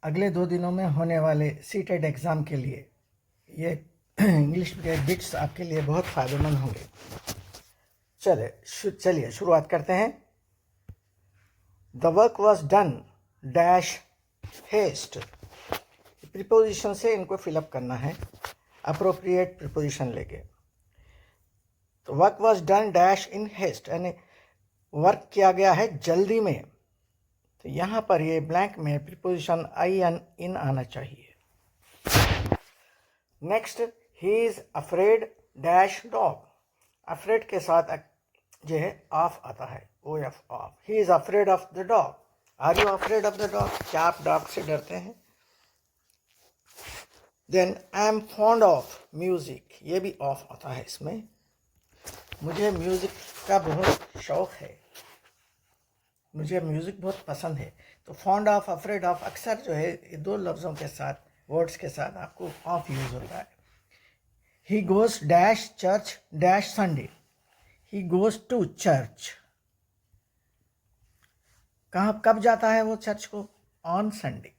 अगले 2 दिनों में होने वाले सीटेट एग्ज़ाम के लिए ये इंग्लिश के बिट्स आपके लिए बहुत फ़ायदेमंद होंगे। चलिए शुरुआत करते हैं। The work was done dash haste. Preposition से इनको फिलअप करना है, अप्रोप्रिएट प्रीपोजिशन लेके। तो work was done dash in haste, यानी वर्क किया गया है जल्दी में। तो यहाँ पर ये ब्लैंक में प्रीपोजिशन आई एन इन आना चाहिए। Next, he is afraid dash dog. Afraid के साथ जो है ऑफ आता है, O F of. He is afraid of the dog. Are you afraid of the dog? क्या आप डॉग से डरते हैं? Then I am fond of music, ये भी ऑफ आता है इसमें। मुझे म्यूजिक का बहुत शौक है, मुझे म्यूजिक बहुत पसंद है। तो फॉन्ड ऑफ, अफ्रेड ऑफ अक्सर जो है ये 2 लफ्ज़ों के साथ, वर्ड्स के साथ आपको ऑफ यूज होता है। He goes dash church dash Sunday. He goes to church. कहाँ कब जाता है वो चर्च को? ऑन संडे,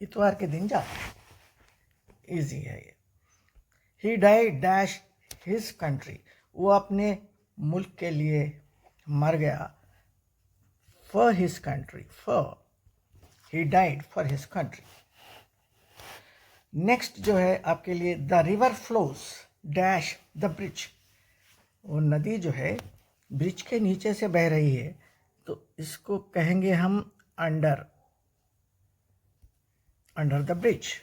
इतवार के दिन जाता है। इजी है ये। He died dash his country. वो अपने मुल्क के लिए मर गया। For his country, for he died for his country. Next जो है आपके लिए, the river flows dash the bridge. वो नदी जो है ब्रिज के नीचे से बह रही है, तो इसको कहेंगे हम under, under the bridge.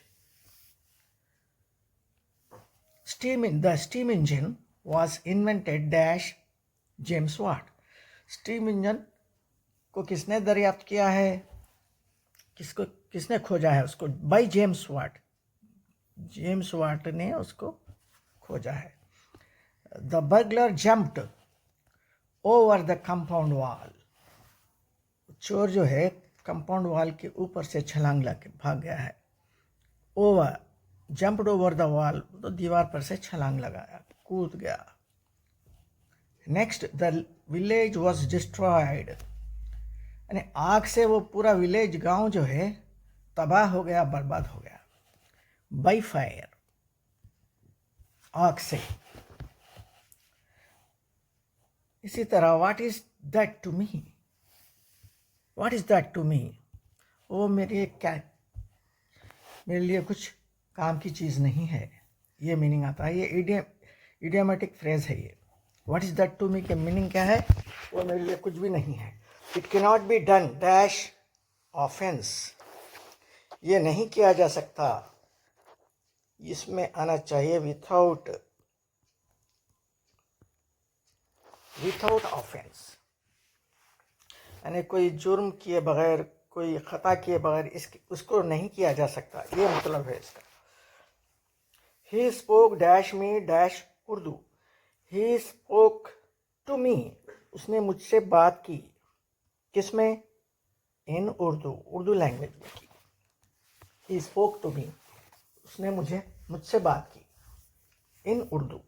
The steam engine was invented dash James Watt. Steam engine को किसने दरियाफ्त किया है? किसने खोजा है उसको? By James Watt. James Watt ने उसको खोजा है। The burglar jumped over the compound wall. चोर जो है कंपाउंड वॉल के ऊपर से छलांग लगा भाग गया है। Over, jumped over the wall, तो दीवार पर से छलांग लगाया, कूद गया। Next, the village was destroyed, यानी आग से वो पूरा विलेज, गांव जो है तबाह हो गया, बर्बाद हो गया। बाय फायर, आग से। इसी तरह what is that to me. What is that to me, वो मेरे लिए कुछ काम की चीज़ नहीं है, ये मीनिंग आता है। ये इडियमेटिक फ्रेज है ये। What is that to me के मीनिंग क्या है? वो मेरे लिए कुछ भी नहीं है। It can not be done dash offence. ये नहीं किया जा सकता, इसमें आना चाहिए विथाउट ऑफेंस, यानी कोई जुर्म किए बगैर, कोई खता किए बगैर उसको नहीं किया जा सकता, ये मतलब है इसका। He spoke dash me dash Urdu. He spoke to me, उसने मुझसे बात की। किसमें? इन उर्दू लैंग्वेज में की। ही स्पोक टू मी, उसने मुझसे बात की in Urdu.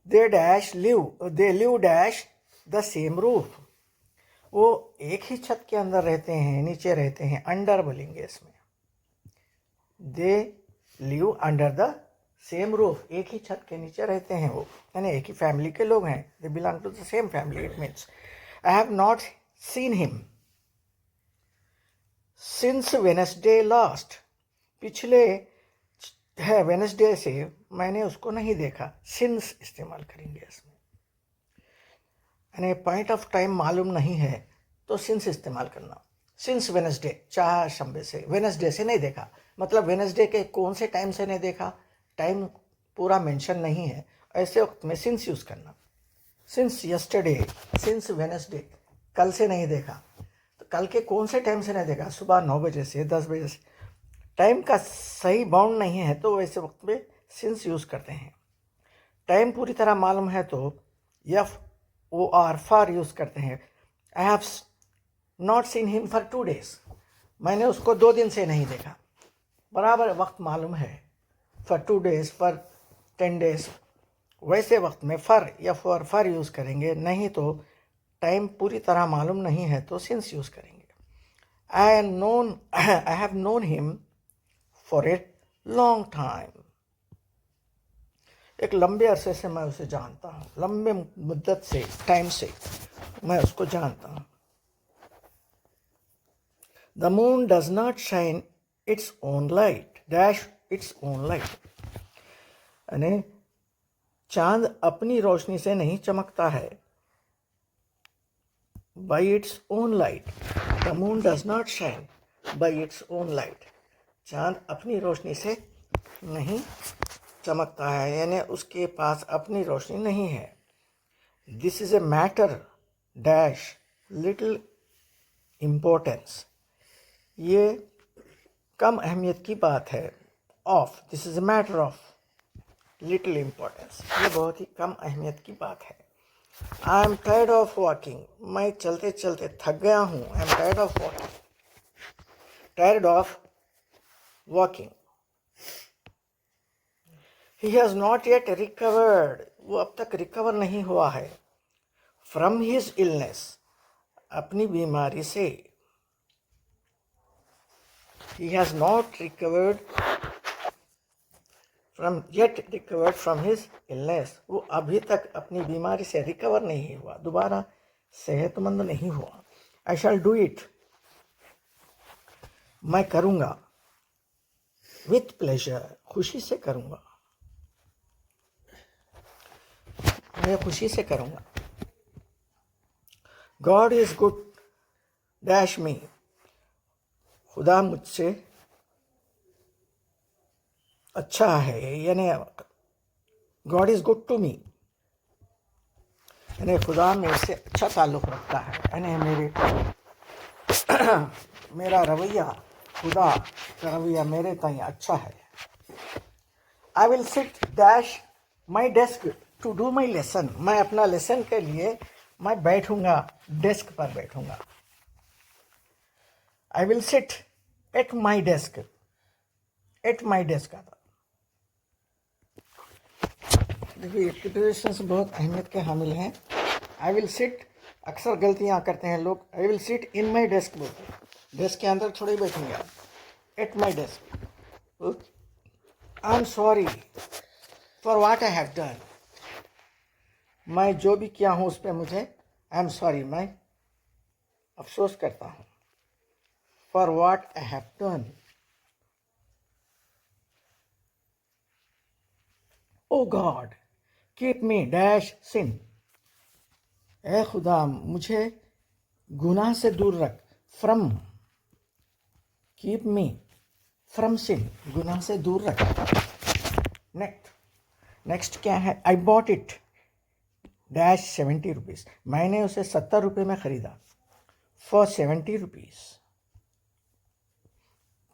They live dash the same roof. वो एक ही छत के अंदर रहते हैं, नीचे रहते हैं, अंडर बोलेंगे इसमें। They live under the same roof, एक ही छत के नीचे रहते हैं वो, यानी एक ही फैमिली के लोग हैं। They belong to the same family. It means I have not seen him since Wednesday last. पिछले वेडनेसडे से मैंने उसको नहीं देखा। सिंस इस्तेमाल करेंगे इसमें, यानी पॉइंट ऑफ टाइम मालूम नहीं है तो सिंस इस्तेमाल करना। सिंस वेडनेसडे, 4 शंबे से, वेडनेसडे से नहीं देखा, मतलब वेडनेसडे के कौन से टाइम से नहीं देखा, टाइम पूरा मेंशन नहीं है, ऐसे वक्त में सिंस यूज़ करना। सिंस यस्टरडे, सिंस वेडनेसडे, कल से नहीं देखा, तो कल के कौन से टाइम से नहीं देखा? सुबह 9 बजे से, 10 बजे से। टाइम का सही बाउंड नहीं है तो वैसे वक्त में सिंस यूज़ करते हैं। टाइम पूरी तरह मालूम है तो FOR फॉर यूज़ करते हैं। आई have not seen him for 2 days, मैंने उसको 2 दिन से नहीं देखा। बराबर वक्त मालूम है, फॉर 2 days, फॉर 10 days, वैसे वक्त में फॉर यूज़ करेंगे। नहीं तो टाइम पूरी तरह मालूम नहीं है तो सिंस यूज़ करेंगे। I have known him for a long time. एक लंबे अरसे से मैं उसे जानता हूँ, लंबे मुद्दत से, टाइम से मैं उसको जानता हूँ. The moon does not shine its own light, dash its own light. यानी चांद अपनी रोशनी से नहीं चमकता है. By its own light. The moon does not shine by its own light. चांद अपनी रोशनी से नहीं चमकता है, यानी उसके पास अपनी रोशनी नहीं है. This is a matter dash little importance. ये कम अहमियत की बात है. Of. This is a matter of little importance. ये बहुत ही कम अहमियत की बात है. I am tired of walking. मैं चलते चलते थक गया हूँ. I am tired of walking. Tired of walking. He has not yet recovered. वो अब तक रिकवर नहीं हुआ है. From his illness. अपनी बीमारी से. He has not recovered from his illness. वो अभी तक अपनी बीमारी से रिकवर नहीं हुआ, दोबारा सेहतमंद नहीं हुआ. I shall do it. मैं करूँगा. With pleasure. खुशी से करूँगा. मैं खुशी से करूँगा. God is good dash me. खुदा मुझसे अच्छा है, यानी God is good to me, यानी खुदा मेरे से अच्छा ताल्लुक़ रखता है, यानी मेरा रवैया, खुदा का रवैया मेरे ताई अच्छा है. I will sit dash my desk to do my lesson. मैं अपना लेसन के लिए मैं बैठूँगा, डेस्क पर बैठूँगा. I will sit at my desk. At my desk आता. देखिए प्रिपोजिशंस बहुत अहमियत के हामिल हैं. आई विल सिट, अक्सर गलतियाँ करते हैं लोग. आई will sit in my desk बोलते हैं. डेस्क के अंदर थोड़ी बैठेंगे आप. Eight my desk. I am sorry for what I have done. मैं जो भी किया हूँ उस पर मुझे आई एम सॉरी, मैं अफसोस करता हूँ. For what I have done. O God keep me dash sin. ए खुदा मुझे गुनाह से दूर रख. From. Keep me from sin. गुनाह से दूर रख. नेक्स्ट क्या है. I bought it dash 70 rupees. मैंने उसे 70 रुपये में ख़रीदा. For 70 rupees.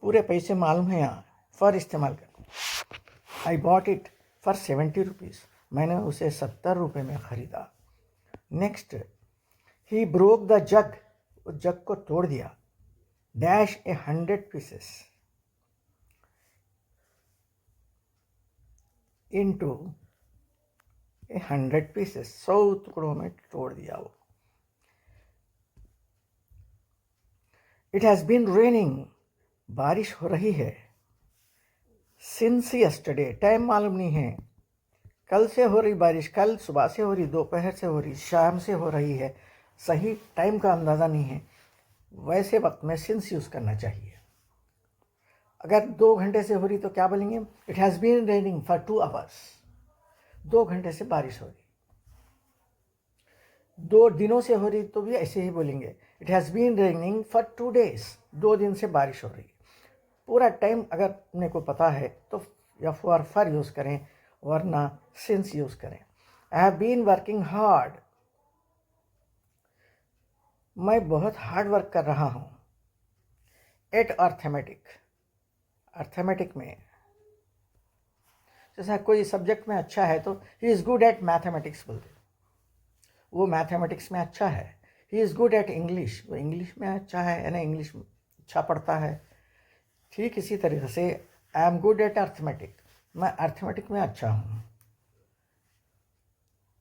पूरे पैसे मालूम है यहाँ, फॉर इस्तेमाल कर. I bought it for 70 rupees. मैंने उसे 70 रुपये में ख़रीदा. नेक्स्ट. ही ब्रोक द जग. उस जग को तोड़ दिया. Dash 100 pieces into 100 pieces. 100 टुकड़ों में तोड़ दिया वो. It has been raining. बारिश हो रही है. Since yesterday. टाइम मालूम नहीं है. कल से हो रही बारिश. कल सुबह से हो रही, दोपहर से हो रही, शाम से हो रही है. सही टाइम का अंदाज़ा नहीं है. वैसे वक्त में सिंस यूज़ करना चाहिए. अगर 2 घंटे से हो रही तो क्या बोलेंगे. It has been raining for 2 hours. 2 घंटे से बारिश हो रही. 2 दिनों से हो रही तो भी ऐसे ही बोलेंगे. It has been raining for 2 days. 2 दिन से बारिश हो रही. पूरा टाइम अगर अपने को पता है तो या फॉर यूज़ करें, वरना सिंस यूज़ करें. I have been working hard. मैं बहुत हार्ड वर्क कर रहा हूँ. Eight arithmetic. अर्थमेटिक में जैसा कोई सब्जेक्ट में अच्छा है तो he is good at mathematics बोलते. वो मैथमेटिक्स में अच्छा है. He is good at English. वो इंग्लिश में अच्छा है, यानी इंग्लिश अच्छा पढ़ता है. ठीक इसी तरीके से I am good at arithmetic. मैं अर्थमेटिक में अच्छा हूँ.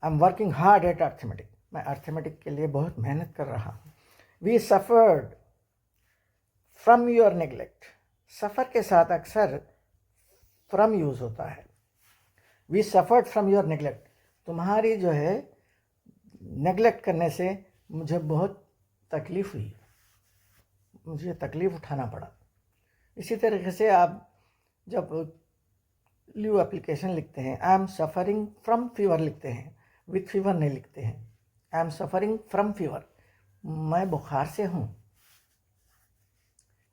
I am working hard at arithmetic. मैं अर्थमेटिक के लिए बहुत मेहनत कर रहा हूँ. We suffered from your neglect, suffer के साथ अक्सर फ्रॉम यूज़ होता है। We suffered from your neglect, तुम्हारी जो है नेग्लेक्ट करने से मुझे बहुत तकलीफ़ हुई, मुझे तकलीफ़ उठाना पड़ा। इसी तरीके से आप जब लीव एप्लीकेशन लिखते हैं, I am suffering from fever लिखते हैं, विथ फीवर नहीं लिखते हैं। I am suffering from fever, मैं बुखार से हूँ।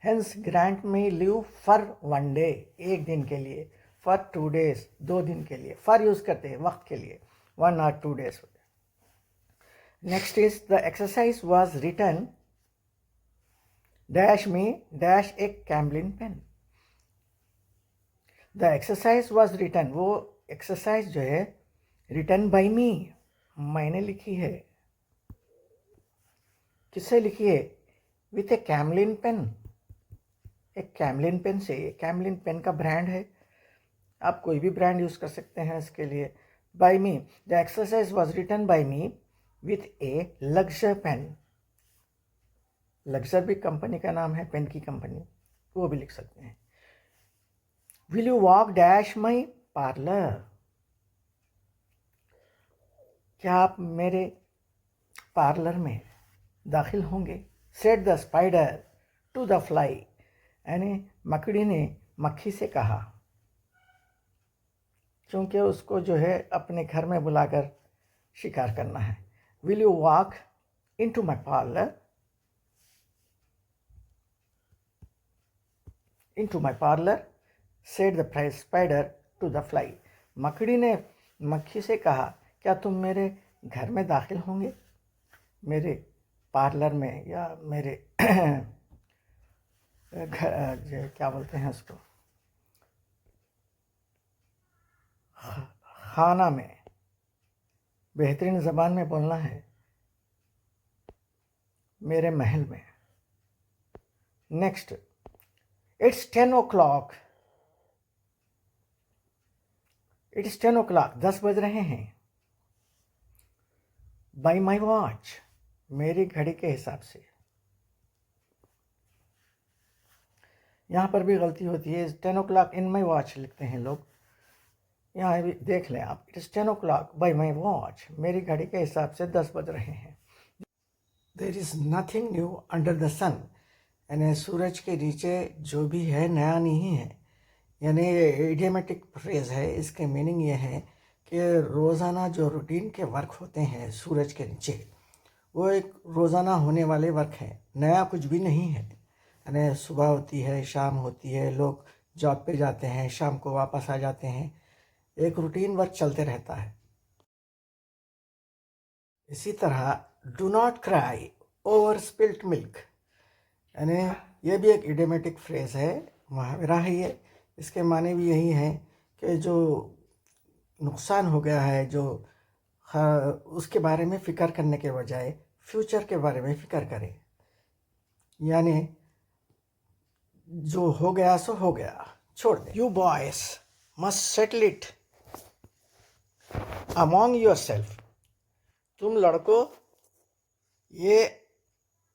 Hence grant me leave for 1 day, एक दिन के लिए। फॉर 2 डेज, 2 दिन के लिए। फॉर यूज़ करते हैं वक्त के लिए, 1 or 2 days। Next is the exercise was written dash me dash a Camlin pen. The exercise was written, वो एक्सरसाइज जो है रिटन बाई मी, मैंने लिखी है। किससे लिखी है? विथ ए कैमलिन पेन, एक कैमलिन पेन से। कैमलिन पेन का ब्रांड है, आप कोई भी ब्रांड यूज़ कर सकते हैं इसके लिए। By me, the exercise was written by me with a Luxor pen. Luxor भी कंपनी का नाम है, पेन की कंपनी, वो भी लिख सकते हैं। Will you walk dash my parlour, क्या आप मेरे पार्लर में दाखिल होंगे? Said the spider to the fly, यानी मकड़ी ने मक्खी से कहा, क्योंकि उसको जो है अपने घर में बुलाकर शिकार करना है। Will you walk into my parlour, into my parlor, said the spider to the fly। मकड़ी ने मक्खी से कहा, क्या तुम मेरे घर में दाखिल होंगे? मेरे पार्लर में, या मेरे घर, क्या बोलते हैं उसको, खाना में। बेहतरीन ज़बान में बोलना है, मेरे महल में। Next, It's 10 o'clock, It's 10 o'clock, 10 बज रहे हैं। By my watch, मेरी घड़ी के हिसाब से। यहाँ पर भी गलती होती है, 10 o'clock in my watch लिखते हैं लोग, यहाँ भी देख लें आप। It's 10 o'clock by my watch, मेरी घड़ी के हिसाब से 10 बज रहे हैं। There is nothing new under the sun, यानी सूरज के नीचे जो भी है नया नहीं है। यानी इडियमेटिक फ्रेज़ है, इसके मीनिंग ये है कि रोज़ाना जो रूटीन के वर्क होते हैं सूरज के नीचे, वो एक रोज़ाना होने वाले वर्क हैं, नया कुछ भी नहीं है। यानी सुबह होती है, शाम होती है, लोग जॉब पे जाते हैं, शाम को वापस आ जाते हैं, एक रूटीन वर्क चलते रहता है। इसी तरह do not cry over spilt milk, यानी ये भी एक इडियमेटिक फ्रेज़ है, मुहावरा है ये। इसके माने भी यही है कि जो नुकसान हो गया है, जो उसके बारे में फ़िक्र करने के बजाय फ्यूचर के बारे में फ़िक्र करें। यानी जो हो गया सो हो गया, छोड़ दें। You boys must settle it among your self, तुम लड़कों ये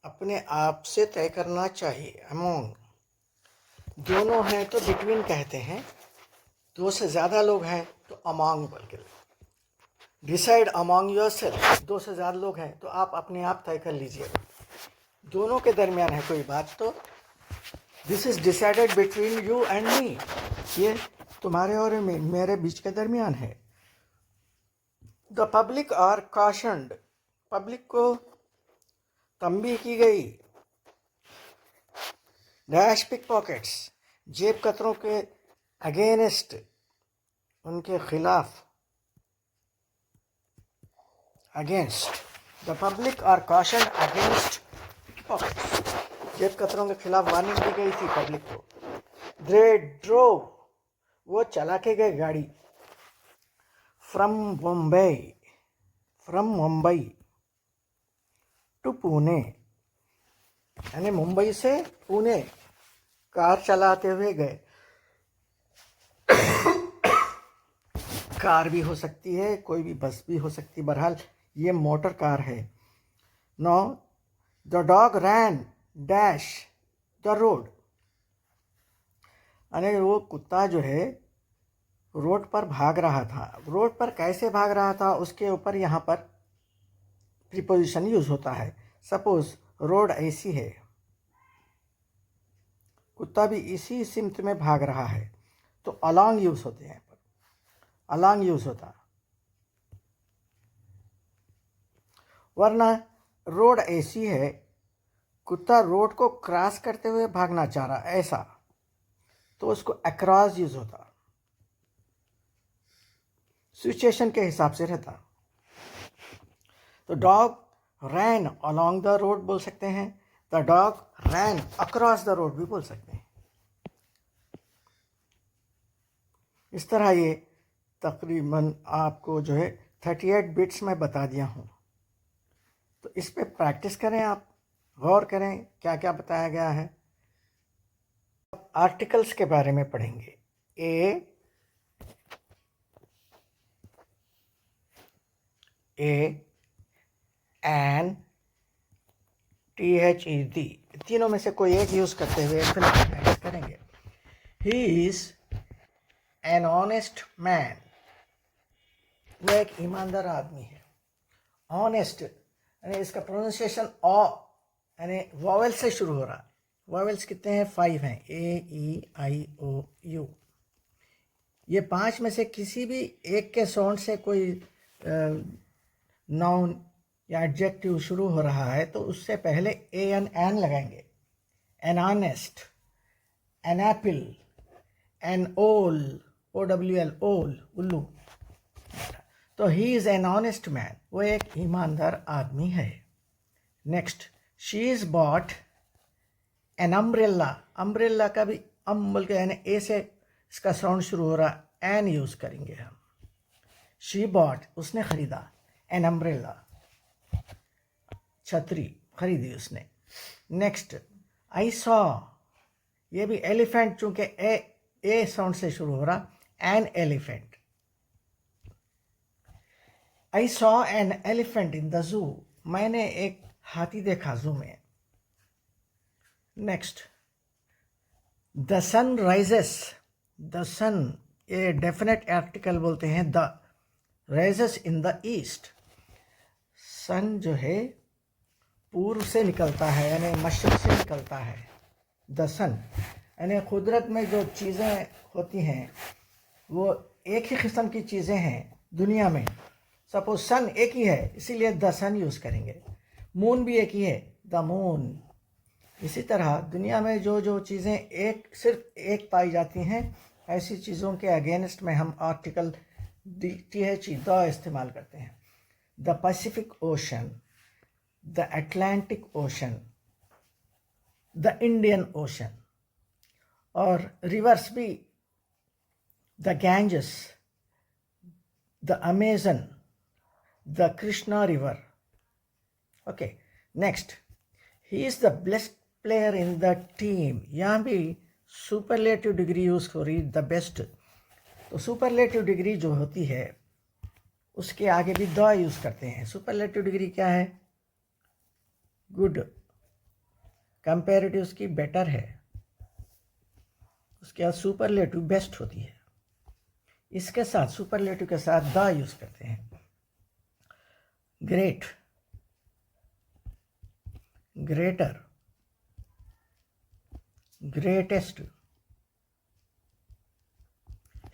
अपने आप से तय करना चाहिए। अमोंग, दोनों हैं तो बिटवीन कहते हैं, 2 से ज़्यादा लोग हैं तो अमोंग बोल के। डिसाइड अमोंग योर सेल्फ, 2 से ज़्यादा लोग हैं तो आप अपने आप तय कर लीजिएगा। दोनों के दरमियान है कोई बात तो this is decided between you and me, ये तुम्हारे और मेरे बीच के दरमियान है। द पब्लिक आर कॉशन्ड, पब्लिक को तंबीह की गई। डैश पिक पॉकेट्स, जेब कतरों के अगेंस्ट, उनके खिलाफ। Against, the public are cautioned against pickpockets, जेब कतरों के खिलाफ वार्निंग दी गई थी पब्लिक को। दे ड्रोव, वो चला के गए गाड़ी। फ्रॉम मुंबई टू पुणे, यानी मुंबई से पुणे कार चलाते हुए गए। कार भी हो सकती है, कोई भी बस भी हो सकती है, बहरहाल ये मोटर कार है। No, the dog ran dash the road, यानी वो कुत्ता जो है रोड पर भाग रहा था। रोड पर कैसे भाग रहा था उसके ऊपर यहाँ पर प्रीपोजिशन यूज होता है। सपोज रोड ऐसी है, कुत्ता भी इसी सिमत में भाग रहा है, तो अलॉन्ग यूज होते हैं, पर अलॉन्ग यूज होता। वरना रोड ऐसी है, कुत्ता रोड को क्रॉस करते हुए भागना चाह रहा ऐसा, तो उसको अक्रॉस यूज होता, सिचुएशन के हिसाब से रहता। तो dog ran along the road बोल सकते हैं, the dog ran across the road भी बोल सकते हैं। इस तरह ये तकरीबन आपको जो है 38 बिट्स में बता दिया हूँ। तो इस पे प्रैक्टिस करें, आप गौर करें क्या क्या बताया गया है। आर्टिकल्स के बारे में पढ़ेंगे। ए एन THED, तीनों में से कोई एक यूज करते हुए फिलहाल प्रैक्टिस करेंगे। ही इज एन ऑनेस्ट मैन, वो एक ईमानदार आदमी है। ऑनेस्ट यानी इसका प्रोनाउंसिएशन ऑ यानी वॉवेल से शुरू हो रहा। वॉवेल्स कितने हैं? 5 हैं, AEIOU। ये 5 में से किसी भी एक के साउंड से कोई नाउन या एडजेक्टिव शुरू हो रहा है तो उससे पहले एन लगाएंगे। An honest, an apple, an owl, OWL owl, उल्लू। तो he is an honest man, वो एक ईमानदार आदमी है। Next, she is bought an umbrella. Umbrella का भी बोल के यानी ए से इसका साउंड शुरू हो रहा, एन यूज़ करेंगे हम। शी बॉट, उसने खरीदा, एन अम्ब्रेला, छतरी खरीदी उसने। नेक्स्ट, आई सॉ, ये भी एलिफेंट, चूंकि ए साउंड से शुरू हो रहा, an elephant. I saw an elephant in the zoo, मैंने एक हाथी देखा जू में। Next, the sun rises, the sun ये डेफिनेट आर्टिकल बोलते हैं, the rises in the east. Sun जो है पूर्व से निकलता है यानी मशरक़ से निकलता है। द सन यानी कुदरत में जो चीज़ें होती हैं वो एक ही किस्म की चीज़ें हैं दुनिया में। सपोज सन एक ही है इसीलिए द सन यूज़ करेंगे। मून भी एक ही है, द मून। इसी तरह दुनिया में जो जो चीज़ें एक सिर्फ एक पाई जाती हैं ऐसी चीज़ों के अगेंस्ट में हम आर्टिकल THE द इस्तेमाल करते हैं। The Pacific ocean, the Atlantic ocean, the Indian ocean. और रिवर्स भी, the Ganges, the Amazon, the Krishna river. Okay, next, he is the best player in the team. यहाँ भी सुपरलेटिव डिग्री यूज़ हो रही, the best. तो superlative degree जो होती है उसके आगे भी द यूज़ करते हैं। सुपरलेटिव डिग्री क्या है? गुड। कंपैरेटिव उसकी बेटर है, उसके बाद सुपरलेटिव बेस्ट होती है। इसके साथ सुपरलेटिव के साथ द यूज़ करते हैं। Great, greater, greatest.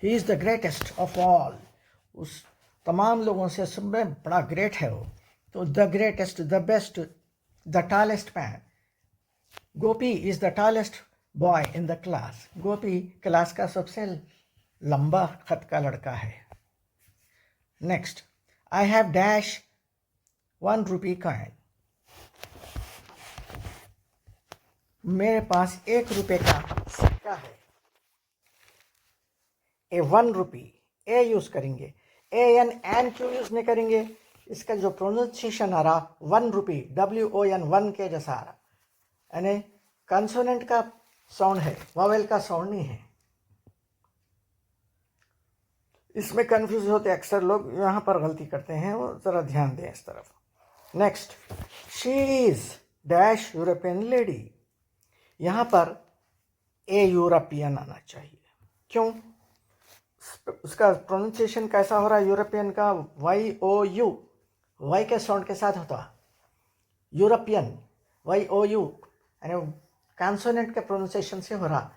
He is the greatest of all, उस तमाम लोगों से सब में बड़ा ग्रेट है वो। तो the greatest, the best, the tallest man. Gopi is the tallest boy in the class. Gopi class का सबसे लंबा खत का लड़का है। Next, I have dash 1 rupee coin. मेरे पास 1 रुपये का सिक्का है। ए 1 रुपी, ए यूज़ करेंगे। एन क्यों यूज़ नहीं करेंगे? इसका जो प्रोनाउंसिएशन आ रहा 1 रुपी, WON 1 के जैसा आ रहा, यानी कंसोनेंट का साउंड है, वॉवेल का साउंड नहीं है। इसमें कंफ्यूज होते अक्सर लोग, यहाँ पर गलती करते हैं, वो ज़रा ध्यान दें इस तरफ। Next, she is dash European lady. यहाँ पर ए यूरोपियन आना चाहिए। क्यों? उसका प्रोनाउंसिएशन कैसा हो रहा है यूरोपियन का? YOU, वाई के साउंड के साथ होता है यूरोपियन, YOU, यानी कॉन्सोनेंट के प्रोनाउंसिएशन से हो रहा,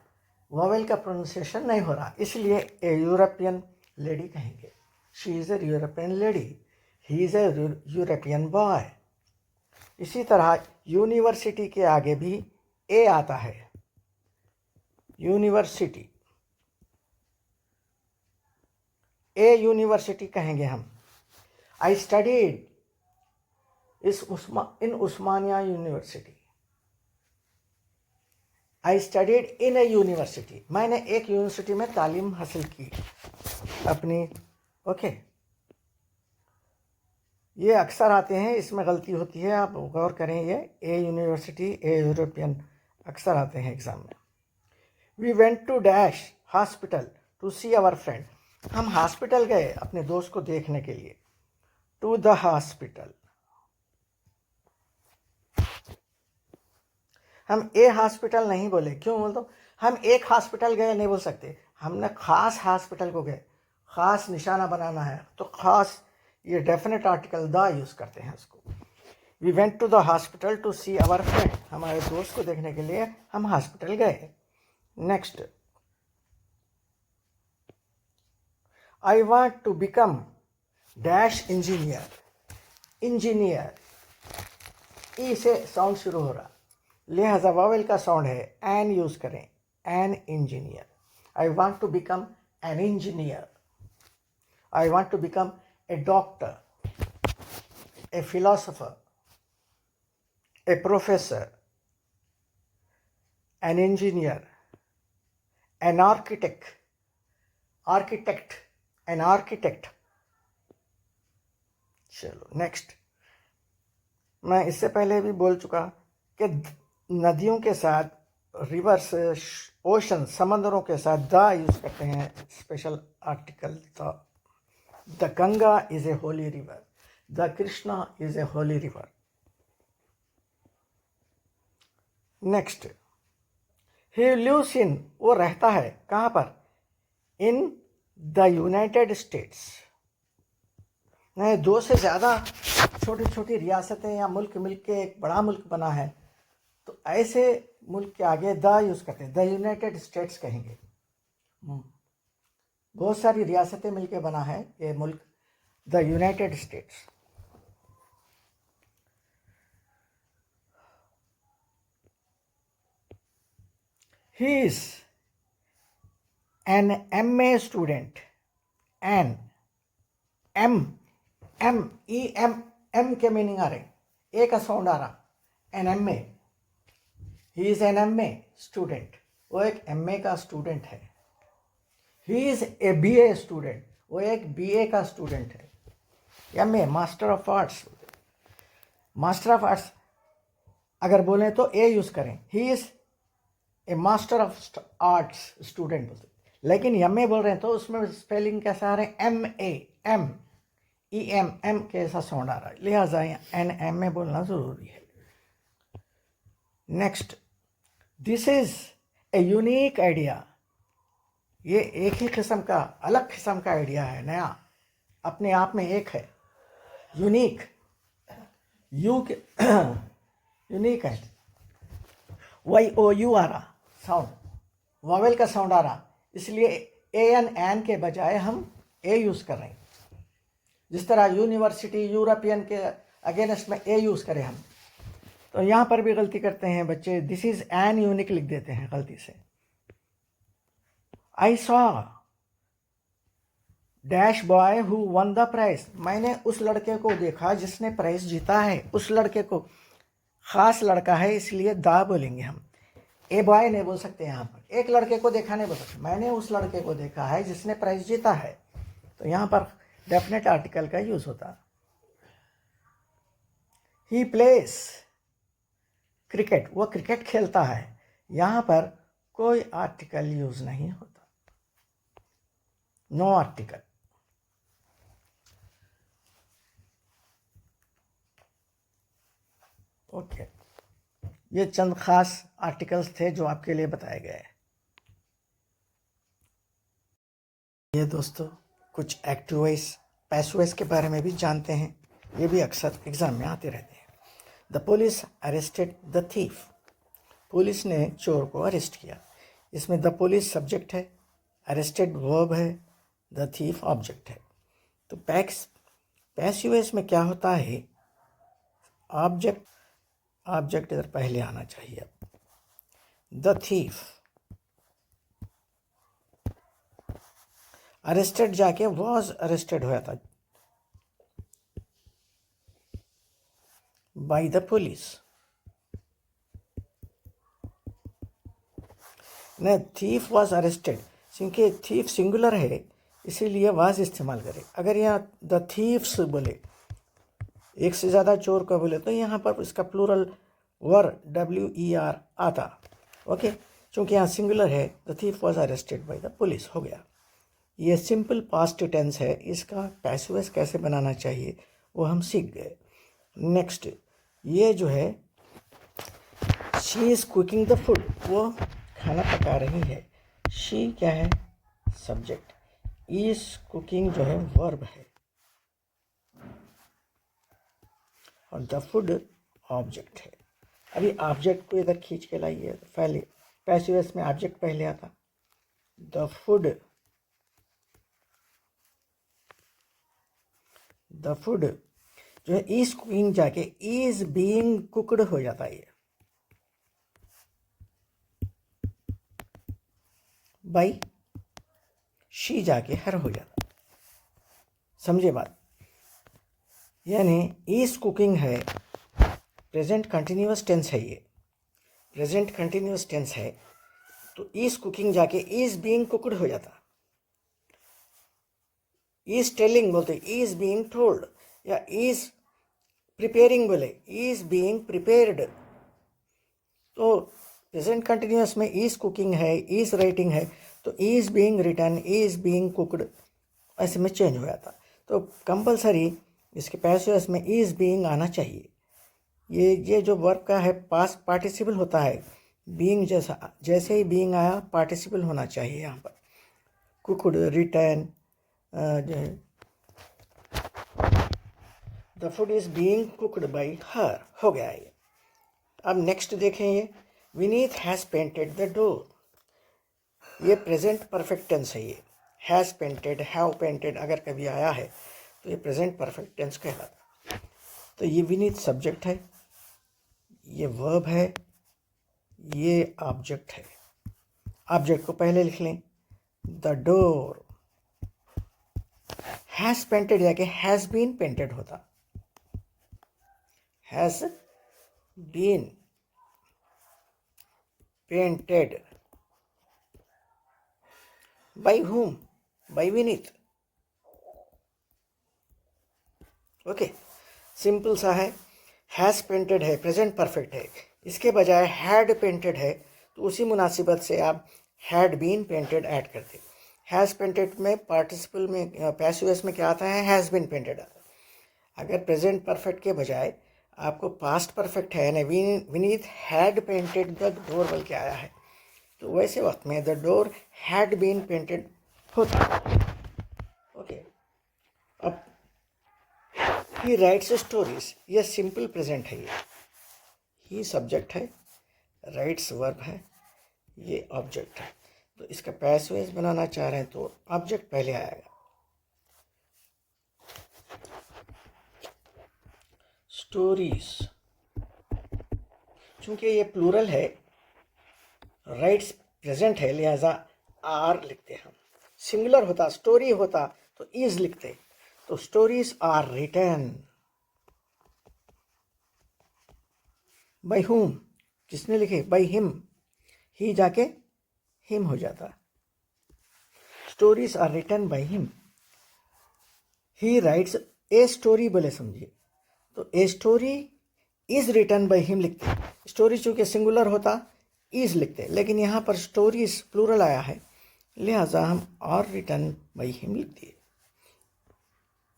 वोवेल का प्रोनाउंसिएशन नहीं हो रहा, इसलिए ए यूरोपियन लेडी कहेंगे। She is a European lady, he is A European boy. इसी तरह यूनिवर्सिटी के आगे भी ए आता है, यूनिवर्सिटी, ए यूनिवर्सिटी कहेंगे हम। I studied in Osmania university, I studied in A university, मैंने एक यूनिवर्सिटी में तालीम हासिल की अपनी। ओके, ये अक्सर आते हैं, इसमें गलती होती है, आप गौर करें। ये ए यूनिवर्सिटी, ए यूरोपियन अक्सर आते हैं एग्ज़ाम में। We went to dash hospital to see our friend, हम हॉस्पिटल गए अपने दोस्त को देखने के लिए। टू द हॉस्पिटल, हम ए हॉस्पिटल नहीं बोले। क्यों बोल दो? हम एक हॉस्पिटल गए नहीं बोल सकते, हमने खास हॉस्पिटल को गए, खास निशाना बनाना है तो खास, ये डेफिनेट आर्टिकल द यूज़ करते हैं उसको। We went to the hospital to see our friend, हमारे दोस्त को देखने के लिए हम हॉस्पिटल गए। Next, I want to become dash engineer, engineer, E से साउंड शुरू हो रहा, लिहाजा वावेल का साउंड है, एन यूज़ करें, an engineer. I want to become an engineer, I want to become a doctor, a philosopher, a professor, an engineer, an architect, an architect। चलो next, मैं इससे पहले भी बोल चुका कि नदियों के साथ, रिवर्स, ओशन, समंदरों के साथ द यूज़ करते हैं, special article the. The Ganga is a holy river. The Krishna is a holy river. Next, he lives in, वो रहता है कहाँ पर? In the United States। नहीं, दो से ज़्यादा छोटी छोटी रियासतें या मुल्क मिलके एक बड़ा मुल्क बना है, तो ऐसे मुल्क के आगे द यूज़ करते हैं, द यूनाइटेड स्टेट्स कहेंगे। बहुत सारी रियासतें मिलके बना है ये मुल्क, the United States. He is an MA student, an M M के मीनिंग आ रहे, ए का साउंड आ रहा, an MA, he is an MA student, वो एक MA का स्टूडेंट है। He is a BA student, वो एक BA का स्टूडेंट है। MA master of arts, master of arts अगर बोलें तो ए यूज़ करें, he is a master of arts student बोलते, लेकिन MA बोल रहे हैं तो उसमें स्पेलिंग कैसा आ रहा है? MA, EM कैसा साउंड आ रहा है, लिहाजा MA बोलना ज़रूरी है। Next, this is a unique idea, ये एक ही किस्म का, अलग किस्म का आइडिया है, नया, अपने आप में एक है, यूनिक, यूनिक है। YOU आ रहा साउंड, वावेल का साउंड आ रहा, इसलिए एन के बजाय हम ए यूज़ कर रहे हैं। जिस तरह यूनिवर्सिटी, यूरोपियन के अगेंस्ट में ए यूज़ करें हम, तो यहाँ पर भी गलती करते हैं बच्चे, दिस इज़ एन यूनिक लिख देते हैं गलती से। I saw dash boy who won the prize, मैंने उस लड़के को देखा जिसने प्राइज जीता है। उस लड़के को, ख़ास लड़का है इसलिए द बोलेंगे हम, ए बॉय नहीं बोल सकते यहाँ पर, एक लड़के को देखा नहीं बोल सकते, मैंने उस लड़के को देखा है जिसने प्राइज जीता है, तो यहाँ पर डेफिनेट आर्टिकल का यूज़ होता। ही प्लेस क्रिकेट, वो क्रिकेट खेलता है, यहाँ पर कोई आर्टिकल यूज़ नहीं होता, नो आर्टिकल। ओके, ये चंद खास आर्टिकल्स थे जो आपके लिए बताए गए। ये दोस्तों कुछ एक्टिव वॉइस पैसिव वॉइस के बारे में भी जानते हैं, ये भी अक्सर एग्जाम में आते रहते हैं। The police arrested the thief, police ने चोर को अरेस्ट किया। इसमें द पुलिस सब्जेक्ट है, अरेस्टेड वर्ब है, द थीफ ऑब्जेक्ट है। तो पैसिव वॉइस में क्या होता है, ऑब्जेक्ट इधर पहले आना चाहिए। द थीफ अरेस्टेड जाके वॉज अरेस्टेड हुआ था बाय द पुलिस। न थीफ वॉज अरेस्टेड, क्योंकि थीफ सिंगुलर है इसीलिए वाज इस्तेमाल करें। अगर यहाँ द थीफ्स बोले, एक से ज़्यादा चोर का बोले, तो यहाँ पर इसका प्लूरल वर WER आता। ओके, क्योंकि यहाँ सिंगुलर है, the thief was arrested by the police हो गया। ये सिंपल पास्ट टेंस है, इसका पैसिव वॉइस कैसे बनाना चाहिए वो हम सीख गए। नेक्स्ट, ये जो है she is cooking the food, वो खाना पका रही है। शी क्या है, सब्जेक्ट, इज कुकिंग जो है वर्ब है, और द फूड ऑब्जेक्ट है। अभी ऑब्जेक्ट को इधर खींच के लाइए, पहले पैसिव वॉइस में ऑब्जेक्ट पहले आता। द फूड जो है इज कुकिंग जाके इज बीइंग कुकड हो जाता है, बाई शी जाके हर हो जाता। समझे बात, यानी इज कुकिंग है, प्रेजेंट कंटिन्यूअस टेंस है, ये प्रेजेंट कंटिन्यूअस टेंस है, तो इज कुकिंग जाके इज बीइंग कुकड हो जाता। इज टेलिंग बोलते इज बीइंग टोल्ड, या इज प्रिपेयरिंग बोले इज बीइंग प्रिपेयर्ड। तो प्रेजेंट कंटिन्यूअस में इज कुकिंग है, इज राइटिंग है, तो is being written, is being cooked, ऐसे में चेंज हो जाता। तो कंपलसरी इसके पैसिव वॉइस में इज बीइंग आना चाहिए। ये जो वर्ब का है पास्ट पार्टिसिपल होता है, बीइंग जैसे ही बीइंग आया पार्टिसिपल होना चाहिए यहाँ पर। कुकड, रिटन, जो है the food is being cooked by her हो गया ये। अब नेक्स्ट देखें, ये Vineet has painted the door, ये प्रेजेंट परफेक्ट टेंस है। ये हैज़ पेंटेड, हैव पेंटेड अगर कभी आया है तो ये प्रेजेंट परफेक्ट टेंस कहलाता। तो ये विनीत सब्जेक्ट है, ये वर्ब है, ये ऑब्जेक्ट है। ऑब्जेक्ट को पहले लिख लें, द डोर। हैज़ पेंटेड जाके हैज़ बीन पेंटेड होता, has been painted by whom, by Vineet. Okay, simple सा है। हैज़ पेंटेड है, प्रेजेंट परफेक्ट है, इसके बजाय हैड पेंटेड है, तो उसी मुनासिबत से आप हैड बीन पेंटेड ऐड करते। हैज़ पेंटेड में पार्टिसिपल में पैसिव वॉइस में क्या आता है, हैज़ बीन पेंटेड आता है। अगर प्रेजेंट परफेक्ट के बजाय आपको पास्ट परफेक्ट है, यानी Vineet had painted the door बोल के आया है, तो वैसे वक्त में the door had been painted होता। ओके, अब ही राइट्स स्टोरीज, ये सिंपल प्रेजेंट है, ये ही सब्जेक्ट है, राइट्स वर्ब है, ये ऑब्जेक्ट है। तो इसका पैसिव वॉइस बनाना चाह रहे हैं तो ऑब्जेक्ट पहले आएगा। स्टोरीज, चूंकि ये प्लूरल है, राइट्स प्रेजेंट है, लिहाजा आर लिखते हम। सिंगुलर होता, स्टोरी होता तो इज लिखते। तो stories are written by whom, किसने लिखे, बाई हिम, ही जाके हिम हो जाता। Stories are written by him, he writes a story बोले समझिए, तो a story is written by him लिखते। स्टोरी चूंकि सिंगुलर होता इज लिखते, लेकिन यहाँ पर स्टोरीज प्लूरल आया है, लिहाजा हम आर रिटन बाई हिम लिख दिए।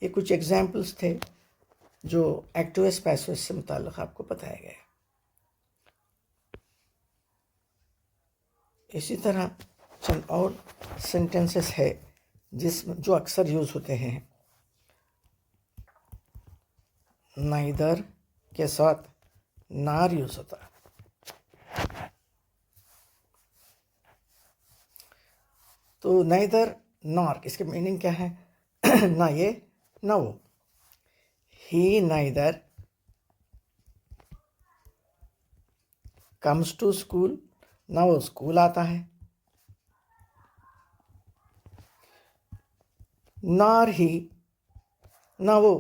ये कुछ एग्जाम्पल्स थे जो एक्टिव वॉइस पैसिव वॉइस से मुताल्लिक़ आपको बताया गया। इसी तरह चंद और सेंटेंसेस है जो अक्सर यूज़ होते हैं। नाइदर के साथ नार यूज़ होता है। तो नाइदर नॉर इसके मीनिंग क्या है? ना ये ना वो। ही नाइदर कम्स टू स्कूल, ना वो स्कूल आता है। नॉर ही, ना वो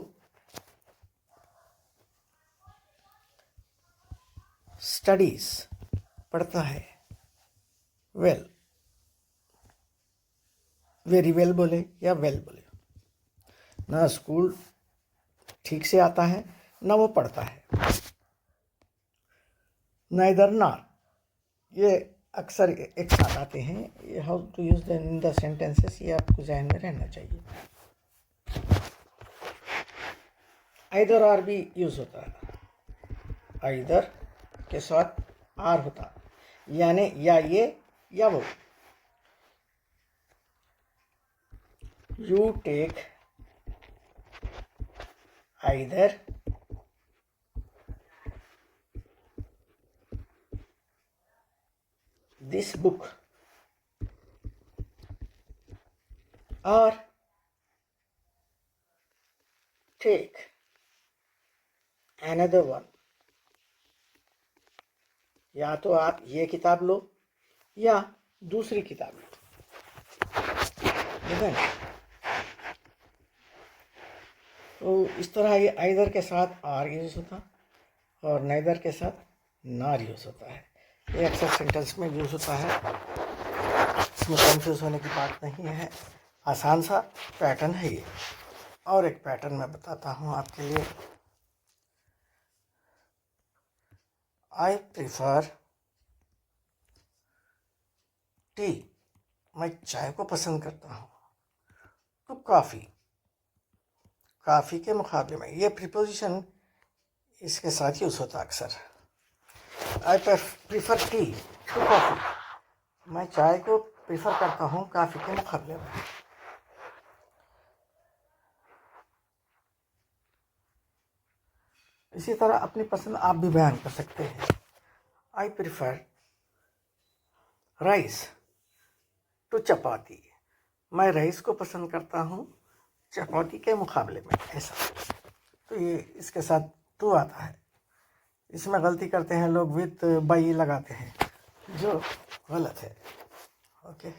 स्टडीज पढ़ता है। वेल, वेरी वेल बोले या वेल बोले। ना स्कूल ठीक से आता है, ना वो पढ़ता है। नाइदर नॉर ये अक्सर एक साथ आते हैं। ये how to use the in the sentences, ये आपको ध्यान में रहना चाहिए। आइदर आर भी यूज होता है। आइदर के साथ आर होता है, यानी या ये या वो। You take either this book और टेक अनदर वन। या तो आप ये किताब लो या दूसरी किताब लो। ठीक है? तो इस तरह ये आइदर के साथ आर यूज होता और नाइदर के साथ नार यूज होता है। ये अक्सर सेंटेंस में यूज होता है। इसमें कंफ्यूज होने की बात नहीं है, आसान सा पैटर्न है ये। और एक पैटर्न मैं बताता हूँ आपके लिए। आई प्रिफर टी, मैं चाय को पसंद करता हूँ। तो काफ़ी के मुकाबले में ये प्रीपोजिशन इसके साथ यूज होता है अक्सर। I prefer tea to coffee, मैं चाय को प्रिफर करता हूँ काफ़ी के मुकाबले में। इसी तरह अपनी पसंद आप भी बयान कर सकते हैं। आई प्रिफर राइस टू चपाती, मैं राइस को पसंद करता हूँ चपाती के मुकाबले में। ऐसा तो ये इसके साथ टू आता है। इसमें गलती करते हैं लोग, विथ बाई लगाते हैं, जो गलत है। ओके।